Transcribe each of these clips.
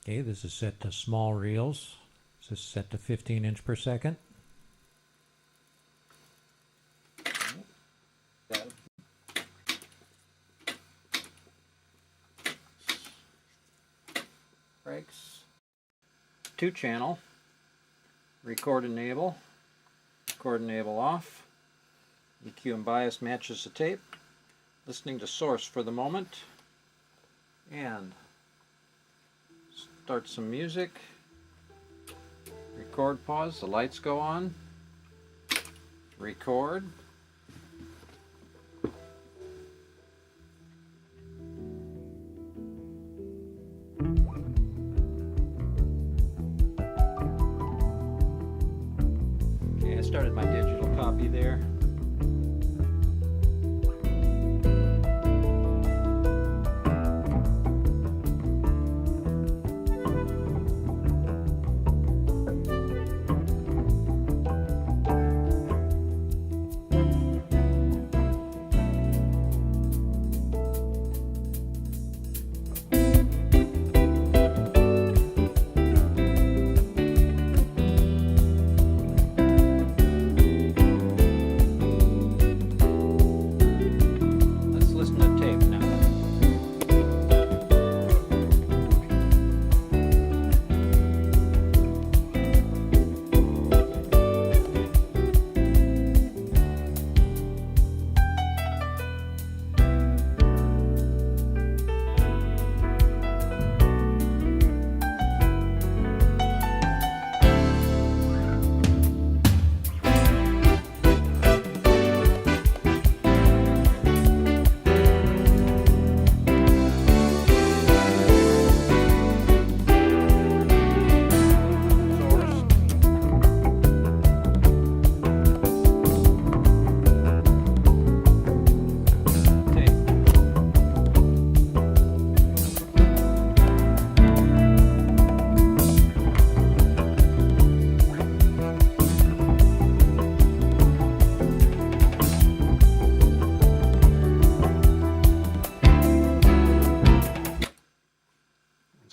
Okay, this is set to small reels. This is set to 15 inch per second. Brakes. 2-channel. Record enable. Record enable off. EQ and bias matches the tape. Listening to source for the moment. And start some music. Record, pause, the lights go on. Record. Okay, I started my digital copy there.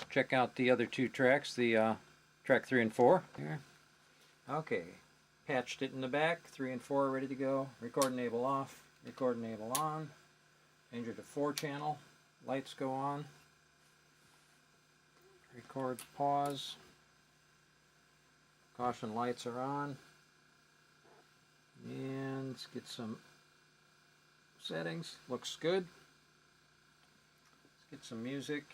Check out the other two tracks, the track 3 and 4 here. Okay, patched it in the back, 3 and 4 ready to go. Record enable off, record enable on. Change it to 4-channel, lights go on. Record, pause. Caution lights are on. And let's get some settings, looks good. Let's get some music.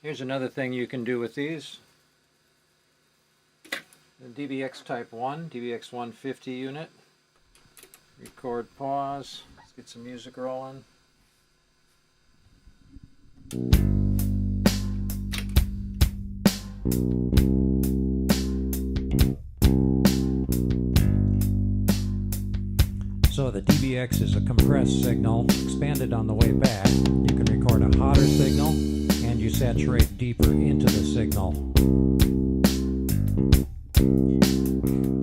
Here's another thing you can do with these. The DBX Type 1, DBX 150 unit. Record, pause. Let's get some music rolling. So the DBX is a compressed signal, expanded on the way back. You can record a hotter signal, and you saturate deeper into the signal.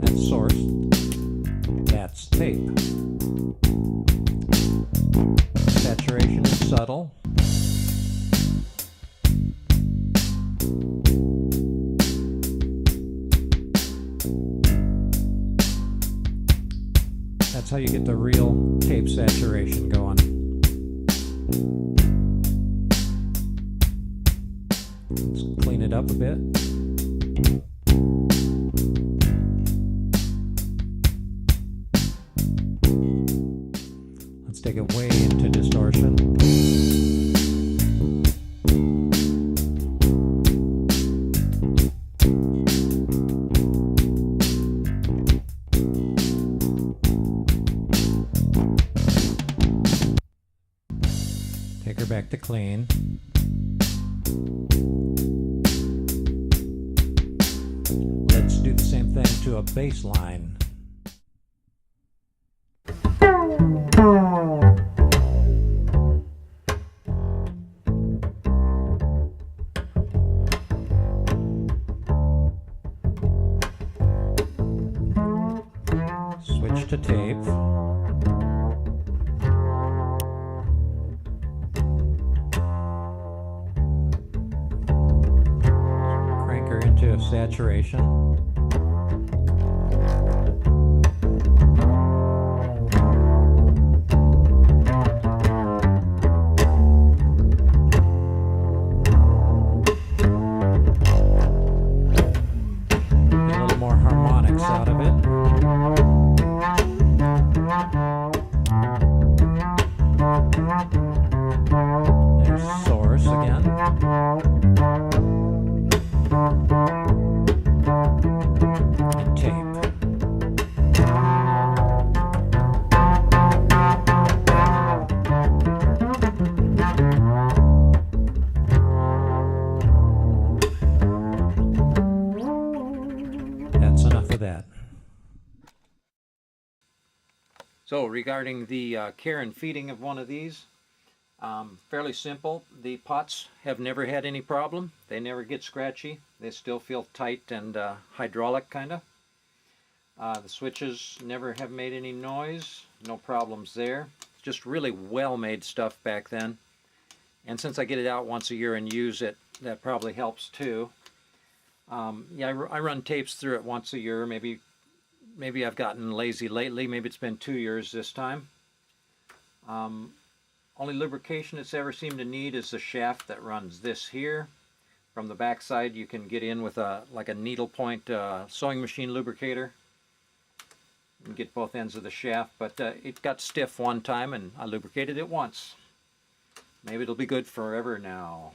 That's source. That's tape. Saturation is subtle. That's how you get the real tape saturation going. Let's clean it up a bit. take it way into distortion. Take her back to clean. Let's do the same thing to a bass line. Switch to tape. Crank her into saturation. Get a little more harmonics out of it. There's source again. And tape. That's enough of that. So regarding the care and feeding of one of these, fairly simple. The pots have never had any problem. They never get scratchy. They still feel tight and hydraulic kind of. The switches never have made any noise. No problems there. Just really well made stuff back then. And since I get it out once a year and use it, that probably helps too. Yeah, I run tapes through it once a year. Maybe I've gotten lazy lately. Maybe it's been 2 years this time. Only lubrication it's ever seemed to need is the shaft that runs this here. From the back side you can get in with like a needle point sewing machine lubricator and get both ends of the shaft, but it got stiff one time and I lubricated it once. Maybe it'll be good forever now.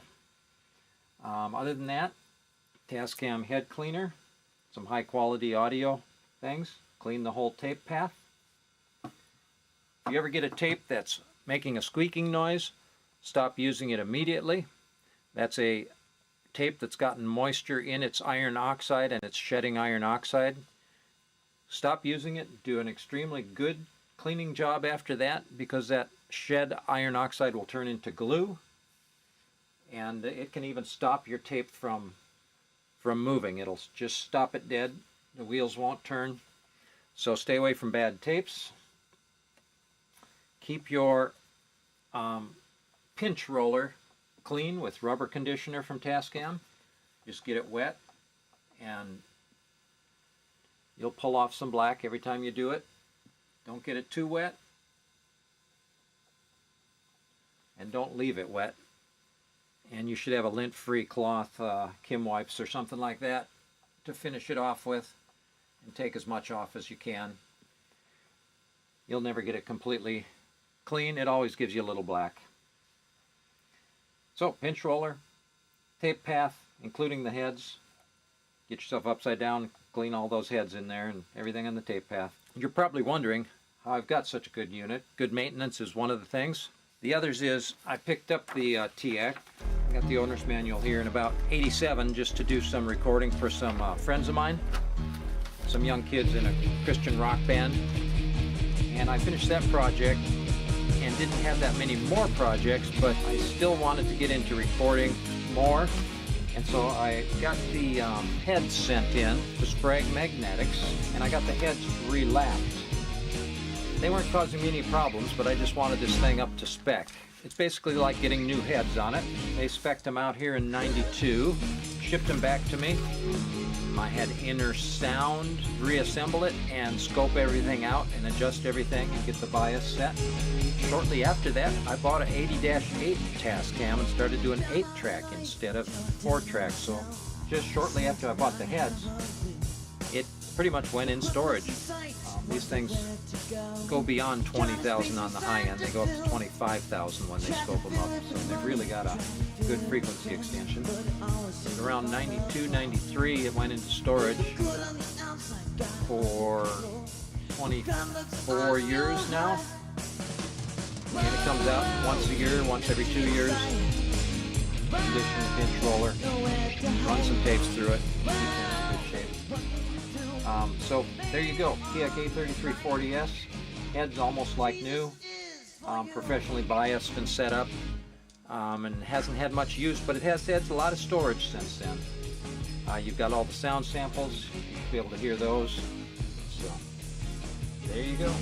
Other than that, Tascam head cleaner, some high quality audio things, clean the whole tape path. If you ever get a tape that's making a squeaking noise, stop using it immediately. That's a tape that's gotten moisture in its iron oxide and it's shedding iron oxide. Stop using it. Do an extremely good cleaning job after that, because that shed iron oxide will turn into glue, and it can even stop your tape from moving. It'll just stop it dead. The wheels won't turn. So stay away from bad tapes. Keep your pinch roller clean with rubber conditioner from Tascam. Just get it wet and you'll pull off some black every time you do it. Don't get it too wet and don't leave it wet. And you should have a lint-free cloth, Kim wipes or something like that, to finish it off with, and take as much off as you can. You'll never get it completely clean. It always gives you a little black. So pinch roller, tape path, including the heads. Get yourself upside down, clean all those heads in there and everything on the tape path. You're probably wondering how I've got such a good unit. Good maintenance is one of the things. The others is I picked up the TX. I got the owner's manual here in about '87 just to do some recording for some friends of mine, some young kids in a Christian rock band. And I finished that project and didn't have that many more projects, but I still wanted to get into recording more. And so I got the heads sent in to Sprague Magnetics, and I got the heads relapped. They weren't causing me any problems, but I just wanted this thing up to spec. It's basically like getting new heads on it. They spec'd them out here in '92, shipped them back to me. I had Inner Sound reassemble it and scope everything out and adjust everything and get the bias set. Shortly after that, I bought an 80-8 Tascam and started doing 8-track instead of 4-track. So just shortly after I bought the heads, it pretty much went in storage. These things go beyond 20,000 on the high end. They go up to 25,000 when they scope them up. So they've really got a good frequency extension. Around 92, 93, it went into storage for 24 years now. And it comes out once a year, once every 2 years. Condition the pinch roller, run some tapes through it, keep it in good shape. So there you go, Kia A4430s. Head's almost like new, professionally biased and set up, and hasn't had much use, but it has had a lot of storage since then. You've got all the sound samples, you'll be able to hear those. So there you go.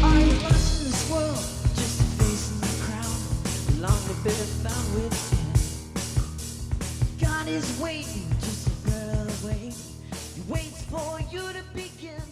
Are you lost in this world? Just facing the crowd, long to be found within. God is waiting, just a girl away. He waits for you to begin.